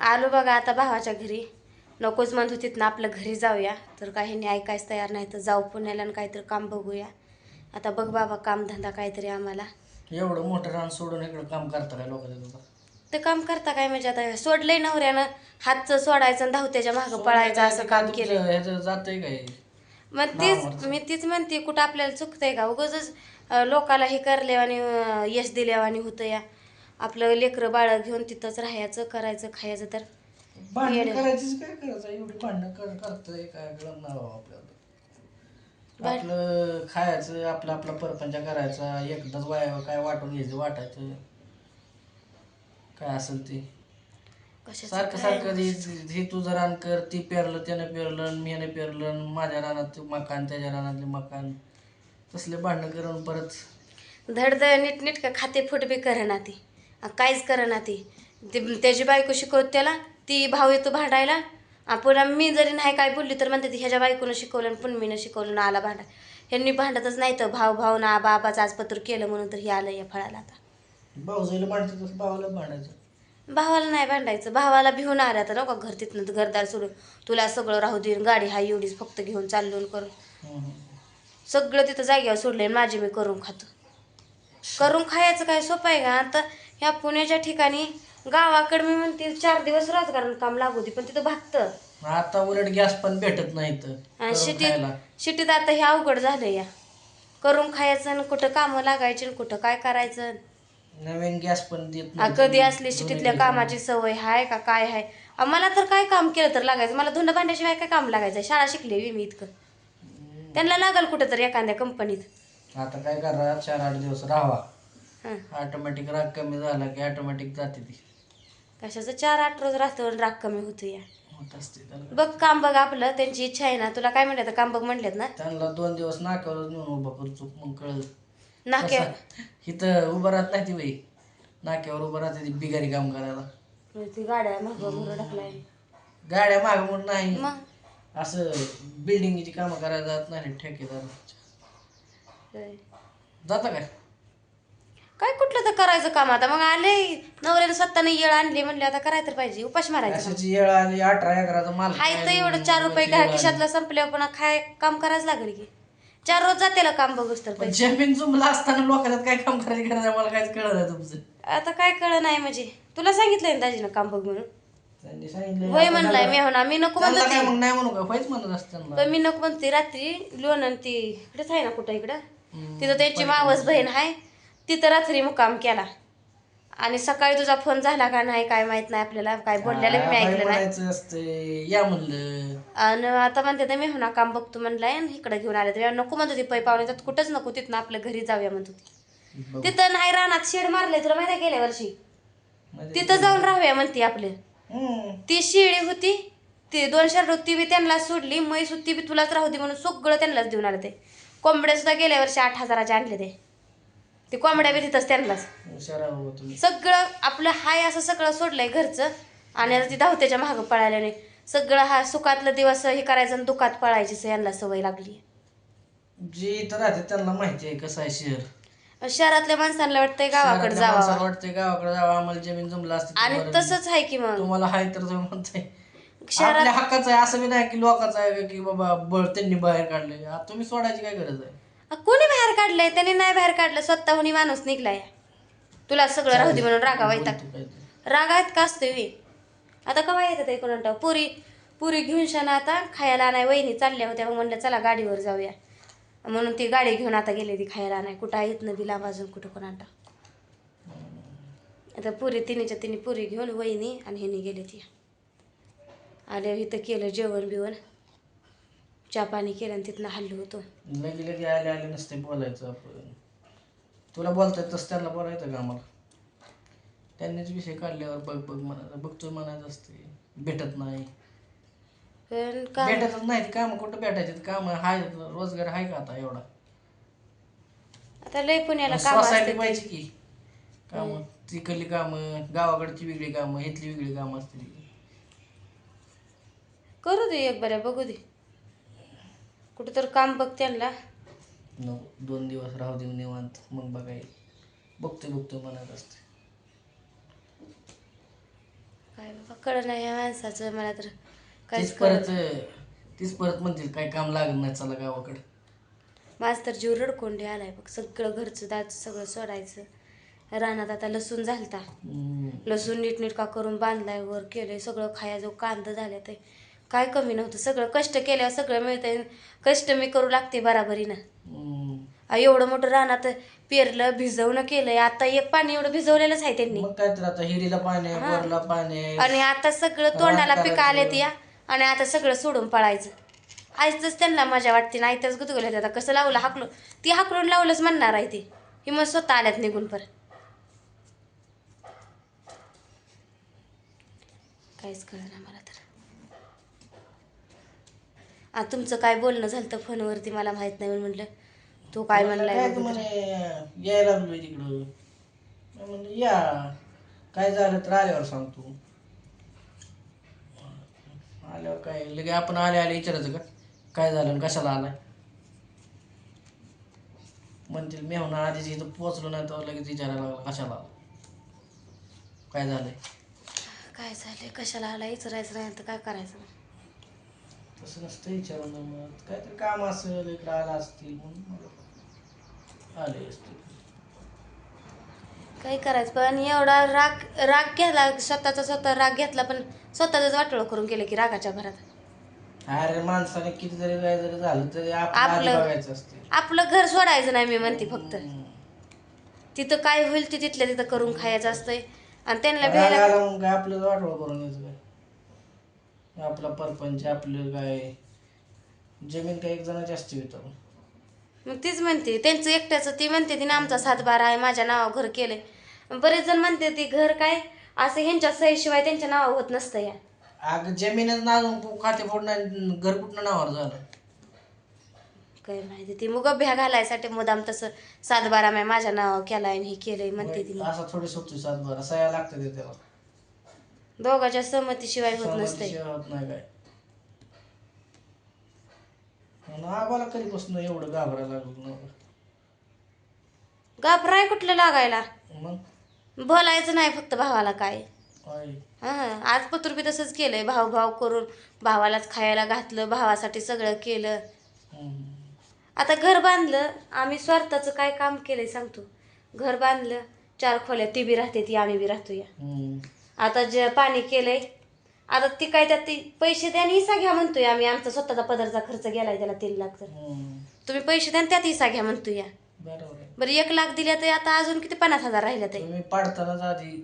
आलो बघा आता भावाच्या घरी. नकोच म्हणत होतीत ना आपलं घरी जाऊया, तर काही ऐकायच तयार नाही. तर जाऊ पुण्याला आणि काहीतरी काम बघूया. आता बघ बाबा कामधंदा काहीतरी आम्हाला. एवढं मोठं रान सोडून इकडं काम करता काय लोकांचं तुझं? ते काम करता काय म्हणजे आता सोडलंय नवऱ्यानं, हातचं सोडायचं आणि धावत्याच्या मागं पळायचं असं काम केलंय. ह्याचं जातंय काय मग तीच म्हणते कुठं आपल्याला चुकतंय का? उगाचच लोकाला हे करले आणि यश दिल्यावानी होतं या. आपलं लेकरं बाळ घेऊन तिथंच राहायचं, करायचं, खायचं. तर भांडण करायचीच काय करायचं? एवढी भांडण करतंय काय कळत नाही बाबा आपल्याला. आपलं खायचं, आपला आपला परपंच करायचा, एकदाच काय वाटून घ्यायचं, वाटायचं काय असेल ते. सारखं सारखं हे तुझं रान कर, ती पेरलं त्यानं पेरलं, मीनं पेरलं, माझ्या रानात मकान, त्याच्या रानातले मकान, तसले भांडणं करून परत धडधड नीट का खाते फूट बी करेना ती, काहीच करेना ती. त्याची बायको शिकवत त्याला, ती भाऊ येतो भांडायला. पुन्हा मी जरी नाही काय बोलली तर म्हणते ती ह्याच्या बायकोनं शिकवलं आणि पुनमीनं शिकवलं ना आला भांडा. ह्यांनी भांडतच नाही तर भाऊ ना बाबाचं आजपत्र केलं म्हणून तर हे आलं या फळाला. आता भाऊजाईला भांडतं तसं भावाला भांडायचं. भावाला नाही भांडायचं. भावाला भिवून आल्या तर नको घर तिथनं घरदार सोडून तुला सगळं राहू दे, गाडी हा एवढीच फक्त घेऊन चाललो करून सगळं तिथं जाग्यावर सोडले. माझी मी करून खातो. करून खायचं काय सोपं आहे का? आता ह्या पुण्याच्या ठिकाणी गावाकडे मी म्हणते 4 दिवस राजकारण काम लागू दे, पण तिथं भागतं. आता उलट गॅस पण भेटत नाही तर शिटीत आता हे अवघड झालं या. करून खायचं आणि कुठं कामं लागायची आणि कुठं काय करायचं. नवीन गॅस पण देत नाही. कधी असली शिटीतल्या कामाची सवय हाय का काय हाय? मला तर काय काम केलं तर लागायचं. मला धुंड भांड्याशिवाय काय काम लागायचं? शाळा शिकली मी इतकं. त्यांना लागल कुठं तर एखाद्या कंपनीत. आता काय करा, 4-8 दिवस राहावा. ऑटोमॅटिक राग कमी झाला की ऑटोमॅटिक जाते ती. कशाचं 4-8 रोज राहतो राग कमी होतो या. होत असते बघ काम बघ आपलं. त्यांची इच्छा आहे ना. तुला काय म्हणलं काम बघ म्हणलेत ना. त्यांना 2 दिवस नाक्यावर नेऊन उभं करतो, मग कळलं. नाक्यावर इथं उभं राहत नाही ती बाई, नाक्यावर उभं राहते ती बिगारी काम करायला. ती गाड्या मागं ढकलाय. गाड्या माग म्हणून नाही, मग असं बिल्डिंगची कामं करायला जात नाही ठेकेदार. जाता काय कुठलं तर करायचं काम. आता मग आले नवऱ्याने स्वतःने येळ आणली म्हणले आता करायला तर पाहिजे. उपाश मारायचं. अशाची येळ आली. 18 एकराचा माल हाय तर एवढं 4 रुपये घ्या खिशातलं संपल्यावर पुन्हा काम करायचं लागेल की. 4 रोज जाते काम बघूच तर पैसे. जमीन जुमला असताना लोकांना काय काम करायचं करायचं मला काहीच कळलं नाही तुमचं. आता काय कळ नाही म्हणजे तुला सांगितलंय ना दाजीनं काम बघ म्हणून. त्यांनी सांगितलं होय म्हणलाय मी होणार. मी नको म्हणते. मग नाही म्हणू का, होयच म्हणत असतं. पण मी नको म्हणते. रात्री लोणन ती इकडेच आहे ना कुठं इकडं, तिथं त्यांची मावस बहीण आहे. तिथं रात्री मुक्काम केला आणि सकाळी तुझा फोन झाला का नाही काय माहित नाही आपल्याला. काय बोललेलं मी ऐकलं नाही. या म्हणलं आणि आता म्हणते तर मी होणार काम बघतो म्हणलाय आणि इकडे घेऊन आले. तर नको म्हणत होती पै पाहुणे तर कुठंच नको, तिथनं आपल्या घरी जाऊया म्हणत होती. तिथं नाही रानात शेड मारले तुला माहिती आहे गेल्या वर्षी. तिथं जाऊन राहूया म्हणते आपले. ती शिळी होती ती 2 शर्ट होती बी त्यांना सोडली. म्हैस होती बी तुलाच राहू दे म्हणून सगळं त्यांनाच देऊन आले. ते कोंबड्या सुद्धा गेल्या वर्षी 8,000चे आणले. ते कोंबड्या बी तिथंच त्यांनाच सगळं आपलं हाय असं सगळं सोडलंय घरचं. आणि ती धावत्याच्या मागं पळायला सगळं हा सुखातलं दिवस हे करायचं आणि दुखात पळायची यांना सवय लागली. जे इथं राहते त्यांना माहिती आहे कसं आहे शहर. शहरातल्या माणसांना वाटतंय गावाकडे जावं. वाटतंय गावाकडे जावं, आम्हाला जमीन जमला असते. आणि तसंच आहे की मग तुम्हाला हाय तर तुम्ही म्हणताय आपल्या हक्काचं आहे. असं बी नाही की लोकांचं आहे की बाबा त्यांनी बाहेर काढले. तुम्ही सोडायची काय गरज आहे? कोणी बाहेर काढलंय? त्यांनी नाही बाहेर काढलं, स्वतःहून माणूस निघलाय. तुला सगळं राहू दे म्हणून रागा येतात. रागायत का असते. आता कवा येतात कोणा पुरी घेऊन शाना आता खायला नाही. वहिनी चालल्या होत्या मग म्हणलं चला गाडीवर जाऊया म्हणून ती गाडी घेऊन आता गेले. ती खायला नाही कुठं येत न दिला बाजून कुठं कोणाटा. आता तिन्हीच्या तिन्ही पुरी घेऊन वहिनी आणि ह्यांनी गेले. ती आले इथं केलं जेवण बिवण, चहा पाणी केलं आणि तिथनं हल्लो होतो. लगे आले नसते बोलायचं आपण. तुला बोलता येत तसं त्यांना बोलायचं का आम्हाला? त्यांनीच विषय काढल्यावर बघ म्हणायचं, बघतोय म्हणायचं असते. भेटत नाही, भेटतच नाही. काम कुठं भेटायचे? काम हाय, रोजगार आहे का आता एवढा? आता लय पुण्याला काम पाहिजे की काम. तिकडली कामं, गावाकडची वेगळी कामं, इथली वेगळी कामं असते. करू दे एक बऱ्या बघू दे कुठं तर काम बघ त्यांना. 2 दिवस राहू दे निवांत, मग बघाय बघतोय म्हणायचं असते. काय बाबा कळलं नाही या माणसाचं मला तर काहीच तीच कळत परत तीच परत म्हणतील काय काम लागत नाही चला गावाकडे. माझं तर जीव रडकोंडे आलाय बघ. सगळं घरचं दाचं सगळं सोडायचं. रानात आता लसूण झालता, लसूण नीटनीटका करून बांधलाय, वर केलंय सगळं. खायचं कांदा झाल्या ते काय कमी नव्हतं. सगळं कष्ट केल्यावर सगळं मिळतंय. कष्ट मी करू लागते बराबरीनं. एवढं मोठं रानात पेरलं, भिजवणं केलंय. आता एक पाणी एवढं भिजवलेलंच आहे त्यांनी. मग काय तर आता हिरीला पाणी आहे, बोरला पाणी आहे. आणि आता सगळं तोंडाला पिकं आलेत या. आणि आता सगळं सोडून पळायचं. आईच त्यांना मजा वाटते ना. आईतच गुदगुल्यात. आता कसं लावलं हाकलून, ती हाकलून लावलंच म्हणणार आहे ती. ही मग स्वतः आल्यात निघून पर. काहीच कळलं मला तर. तुमचं काय बोलणं झालं तर फोनवरती मला माहित नाही म्हणून म्हटलं तू काय म्हणलाय काय बघू तर. म्हणे यायला लागलोय तिकडं. मी म्हणलं या काय झालं तर आल्यावर सांगतो. आल्यावर काय लगे आपण आले विचारायचं का काय झालं आणि कशाला आलाय. म्हणतील मी म्हणा आधीच इथं पोचलो नाही तर लगेच विचारायला लागला कशाला आला, काय झालंय. काय झालंय कशाला आला विचारायचं नाही तर काय करायचं. तसं नसतं विचारून. मग काहीतरी काम असेल इकडं आला असतील म्हणून आले असतील. काय करायचं पण एवढा राग घ्यायला स्वतःचा स्वतः राग घेतला पण स्वतःच वाटोळं करून केलं की रागाच्या भरात. अरे माणसाने किती जरी काय जरी झालं तरी आपलं आधी बघायचं असते. आपलं घर सोडायचं नाही मी म्हणते. फक्त तिथं काय होईल ते तिथल्या तिथं करून खायचं असतंय. आणि त्यांना भेटायला मग काय आपलं वाटोळं करून घ्यायचं काय. आपला परपंच आपलं काय जमीन काय एक जणाची असते होतं. मग तीच म्हणते त्यांचं एकट्याचं. ती म्हणते ती ना आमचा 7-12 आहे माझ्या नावावर घर केलंय. बरेच जण म्हणते ती घर काय असं ह्यांच्या सहीशिवाय त्यांच्या नावावर होत नसतं या. अगं जमीनच नाव खाते फोडणार घर कुठनं नावावर झालं काय माहिती. ती मुग भ्या घालायसाठी मुदाम तसं 7-12 माझ्या नावावर केलाय आणि हे केलंय म्हणते ती. असं थोडी सुटतो 7-12 सह्या लागते त्याला. दोघांच्या सहमतीशिवाय होत नसतंय. होत नाही काय. आम्हाला कधीपासून एवढं घाबरायला लागलं. घाबराय कुठलं लागायला. मग बोलायचं नाही फक्त भावाला काय. आज पत्र बी तसंच केलंय. भाव करून भावालाच खायला घातलं, भावासाठी सगळं केलं. आता घर बांधलं आम्ही. स्वार्थाचं काय काम केलंय सांगतो. घर बांधलं 4 खोल्या. ती बी राहते ती आम्ही बी राहतो या. आता जे पाणी केलंय आता ती काय त्यात ती पैसे द्या आणि हिस्सा घ्या म्हणतोय आम्ही. आमचा स्वतःचा पदरचा खर्च गेलाय त्याला 3 लाख. तर तुम्ही पैसे द्या त्यात हिस्सा घ्या म्हणतो या. बरं 1 लाख दिल्या तर आता अजून किती 50,000 राहिल्या ते. पाडतानाच आधी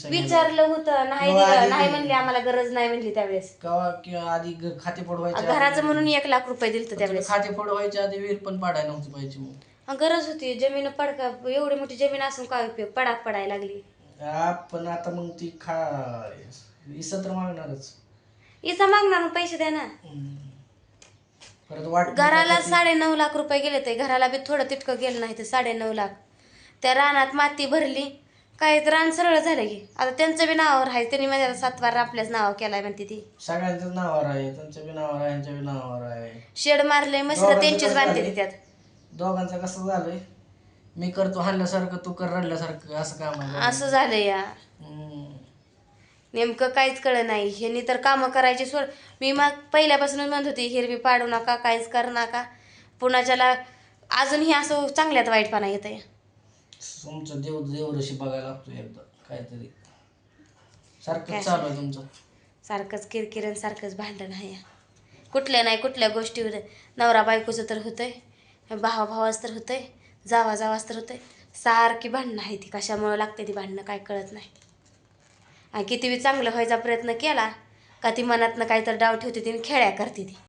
विचारलं होतं नाही दिलं. नाही म्हणली आम्हाला गरज नाही म्हणली त्यावेळेस. किंवा आधी खाते फोडवायचे घराचं म्हणून 1 लाख रुपये दिलं त्यावेळेस. खाते फोडवायच्या आधी विहीर पण पाडायला नव्हती पाहिजे. मग गरज होती. जमीन पडका एवढी मोठी जमीन असून काय उपयोग. पडायला लागली. पण आता मग ती हिस्सा तर मागणारच. हिस्सा मागणार मग पैसे द्या ना. परत घराला 9.5 लाख रुपये गेले. ते घराला बी थोडं तितकं गेलं नाही. ते 9.5 लाख. त्या रानात माती भरली काय रान सरळ झालं की. आता त्यांचं बी नावावर आहे. त्यांनी माझ्या 7-12 आपल्याच नावावर केलाय म्हणते ती. सगळ्यांच्याच नावावर आहे. त्यांच्या बी नावावर आहे, यांच्या बी नावावर आहे. शेड मारले मसर त्यांचीच बांधते ती त्यात. दोघांचं कसं झालंय मी करतो हाणल्यासारखं तू कर रडल्यासारखं असं काम आहे. असं झालं या. नेमकं काहीच कळलं नाही. ह्यांनी तर कामं करायची सोड. मी मग पहिल्यापासूनच म्हणत होती हिरवी पाडू नका काहीच करू नका. पुण्याच्याला अजूनही असं चांगल्यात वाईटपणा येत आहे. तुमचं देवरशी बघायला लागतो एकदा काहीतरी. सारखं चालू आहे तुमचं. सारखंच किरकिरण सारखंच भांडण आहे. कुठल्या गोष्टीवर नवरा बायकोचं तर होतंय, भावाच तर होतंय, जावाच तर होतंय. सारखी भांडणं आहे ती. कशामुळं लागते ती भांडणं काय कळत नाही. आणि किती बी चांगलं व्हायचा प्रयत्न केला का ती मनातनं काहीतरी डाव ठेवते ती खेळ्या करते ती.